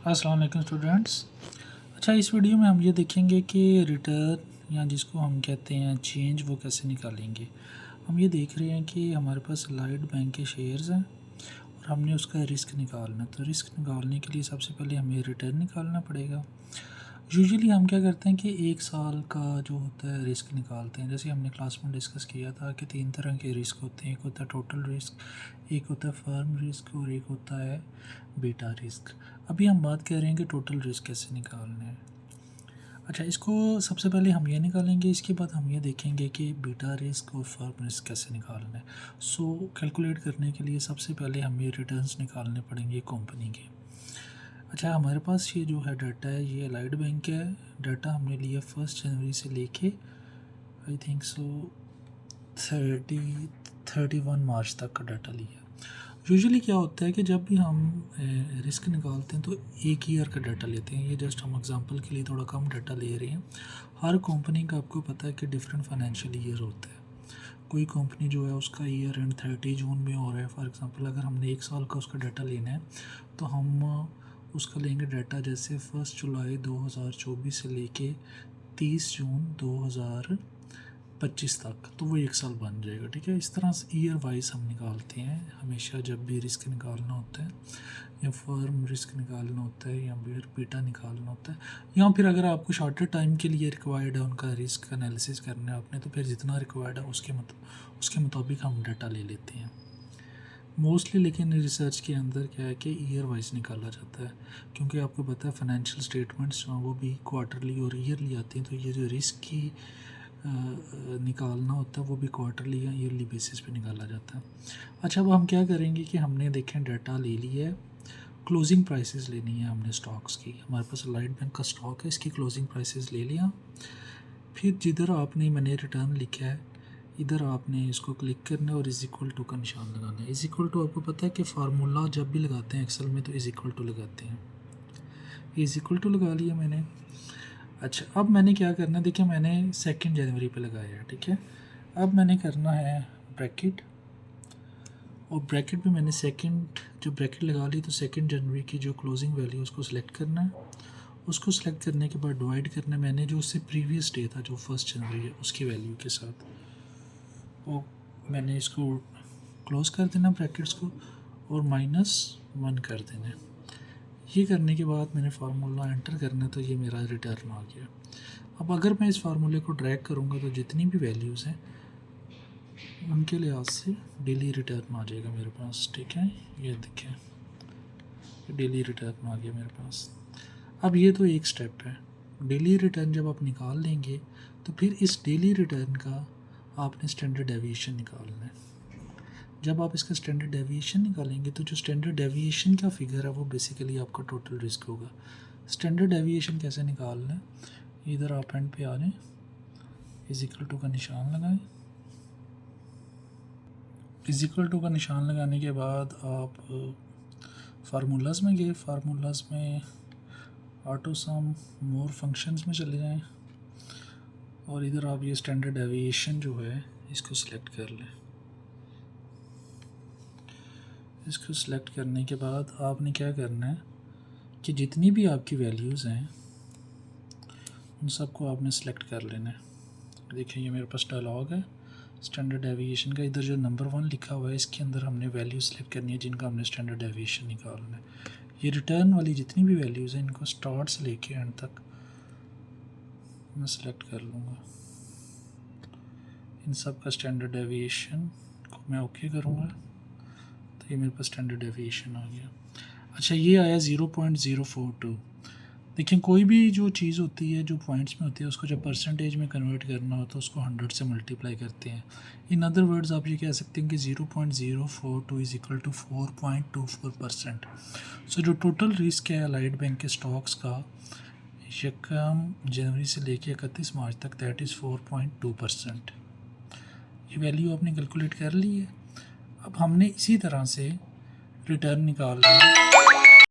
अस्सलाम वालेकुम स्टूडेंट्स। अच्छा, इस वीडियो में हम ये देखेंगे कि रिटर्न या जिसको हम कहते हैं चेंज वो कैसे निकालेंगे। हम ये देख रहे हैं कि हमारे पास लाइट बैंक के शेयर्स हैं और हमने उसका रिस्क निकालना है। तो रिस्क निकालने के लिए सबसे पहले हमें रिटर्न निकालना पड़ेगा। यूजुअली हम क्या करते हैं कि 1 साल का जो होता है रिस्क निकालते हैं। जैसे हमने क्लास में डिस्कस किया था कि 3 तरह के रिस्क होते हैं। एक होता है टोटल रिस्क, एक होता है फर्म रिस्क और एक होता है बीटा रिस्क। अभी हम बात कर रहे हैं कि टोटल रिस्क कैसे निकालना है। अच्छा, इसको सबसे पहले हम ये निकालेंगे, इसके बाद हम ये देखेंगे कि बीटा रिस्क और फर्म रिस्क कैसे निकालना है। कैलकुलेट करने के लिए सबसे पहले हमें रिटर्न्स निकालने पड़ेंगे कंपनी के। अच्छा, हमारे पास ये जो है डाटा है ये लाइट बैंक का है। डाटा हमने लिया 1 जनवरी से लेके आई थिंक सो 31 मार्च तक का डाटा लिया। यूजुअली क्या होता है कि जब भी हम रिस्क निकालते हैं तो 1 ईयर का डाटा लेते हैं। ये जस्ट हम एग्जांपल के लिए थोड़ा कम डाटा ले रहे हैं। हर कंपनी का आपको पता है कि डिफरेंट फाइनेंशियल ईयर होता है। कोई कंपनी जो है उसका ईयर एंड 30 जून में हो रहा है। फॉर एग्जांपल अगर हमने 1 साल का उसका डाटा लेना है तो हम उसका लेंगे डाटा जैसे 1 जुलाई 2024 से लेके 30 जून 2025 तक, तो वो 1 साल बन जाएगा। ठीक है, इस तरह से ईयर वाइज हम निकालते हैं हमेशा जब भी रिस्क निकालना होता है या फर्म रिस्क निकालना होता है या फिर बीटा निकालना होता है। या फिर अगर आपको शॉर्टर टाइम के लिए रिक्वायर्ड है उनका रिस्क एनालिसिस करना है आपने, तो फिर जितना रिक्वायर्ड है उसके मुताबिक हम डाटा ले लेते हैं मोस्टली। लेकिन रिसर्च के अंदर क्या है कि ईयर वाइज निकाला जाता है, क्योंकि आपको पता है फाइनेंशियल स्टेटमेंट्स जो वो भी क्वार्टरली और ईयरली आती हैं। तो ये जो रिस्क की निकालना होता है वो भी क्वार्टरली या ईयरली बेसिस पे निकाला जाता है। अच्छा, अब हम क्या करेंगे कि हमने देखें डाटा ले लिया है, क्लोजिंग प्राइसेस लेनी है हमने स्टॉक्स की। हमारे पास लाइट बैंक का स्टॉक है, इसकी क्लोजिंग प्राइसेस ले लिया। फिर जिधर आपने मैंने रिटर्न लिखा है इधर आपने इसको क्लिक करना है और इज़ इक्वल टू का निशान लगाना है। इज़ इक्वल टू आपको पता है कि फार्मूला जब भी लगाते हैं एक्सेल में तो इज़ इक्वल टू लगाते हैं। इज़ इक्वल टू लगा लिया मैंने। अच्छा, अब मैंने क्या करना है, देखिए मैंने 2 जनवरी पे लगाया है। ठीक है, अब मैंने करना है ब्रैकेट, और ब्रैकेट में मैंने जो ब्रैकेट लगा ली तो 2 जनवरी की जो क्लोजिंग वैल्यू उसको सिलेक्ट करना है। उसको सिलेक्ट करने के बाद डिवाइड करना है मैंने जो उससे प्रीवियस डे था जो 1 जनवरी है उसकी वैल्यू के साथ। और मैंने इसको क्लोज़ कर देना ब्रैकेट्स को और -1 कर देना। ये करने के बाद मैंने फार्मूला एंटर करना तो ये मेरा रिटर्न आ गया। अब अगर मैं इस फार्मूले को ड्रैग करूँगा तो जितनी भी वैल्यूज़ हैं उनके लिहाज से डेली रिटर्न आ जाएगा मेरे पास। ठीक है, ये देखें डेली रिटर्न आ गया मेरे पास। अब ये तो एक स्टेप है। डेली रिटर्न जब आप निकाल लेंगे तो फिर इस डेली रिटर्न का आपने स्टैंडर्ड डेविएशन निकालना है। जब आप इसका स्टैंडर्ड डेविएशन निकालेंगे तो जो स्टैंडर्ड डेविएशन का फिगर है वो बेसिकली आपका टोटल रिस्क होगा। स्टैंडर्ड डेविएशन कैसे निकालना है, इधर आप एंड पे आ जाएं, इज इक्वल टू का निशान लगाएं। इज इक्वल टू का निशान लगाने के बाद आप फार्मूलाज में गए, फार्मूलाज में ऑटो सम मोर फंक्शंस में चले जाएं और इधर आप ये स्टैंडर्ड डेविएशन जो है इसको सिलेक्ट कर लें। इसको सिलेक्ट करने के बाद आपने क्या करना है कि जितनी भी आपकी वैल्यूज़ हैं उन सबको आपने सेलेक्ट कर लेना है। देखिए ये मेरे पास डायलॉग है स्टैंडर्ड डेविएशन का। इधर जो नंबर 1 लिखा हुआ है इसके अंदर हमने वैल्यू सेलेक्ट करनी है जिनका हमने स्टैंडर्ड डेविएशन निकालना है। ये रिटर्न वाली जितनी भी वैल्यूज़ हैं इनको स्टार्ट से लेके एंड तक मैं सेलेक्ट कर लूँगा। इन सब का स्टैंडर्ड डेविएशन को मैं ओके करूँगा तो ये मेरे पास स्टैंडर्ड डेविएशन आ गया। अच्छा, ये आया 0.042। देखिए कोई भी जो चीज़ होती है जो पॉइंट्स में होती है उसको जब परसेंटेज में कन्वर्ट करना हो तो उसको 100 से मल्टीप्लाई करते हैं। इन अदर वर्ड्स आप ये कह सकते हैं कि 0.042 इज़ इक्वल टू 4.24%। सो जो टोटल रिस्क है लाइट बैंक के स्टॉक्स का 1 जनवरी से लेके 31 मार्च तक दैट इज़ 4.2%। ये वैल्यू आपने कैलकुलेट कर ली है। अब हमने इसी तरह से रिटर्न निकालना है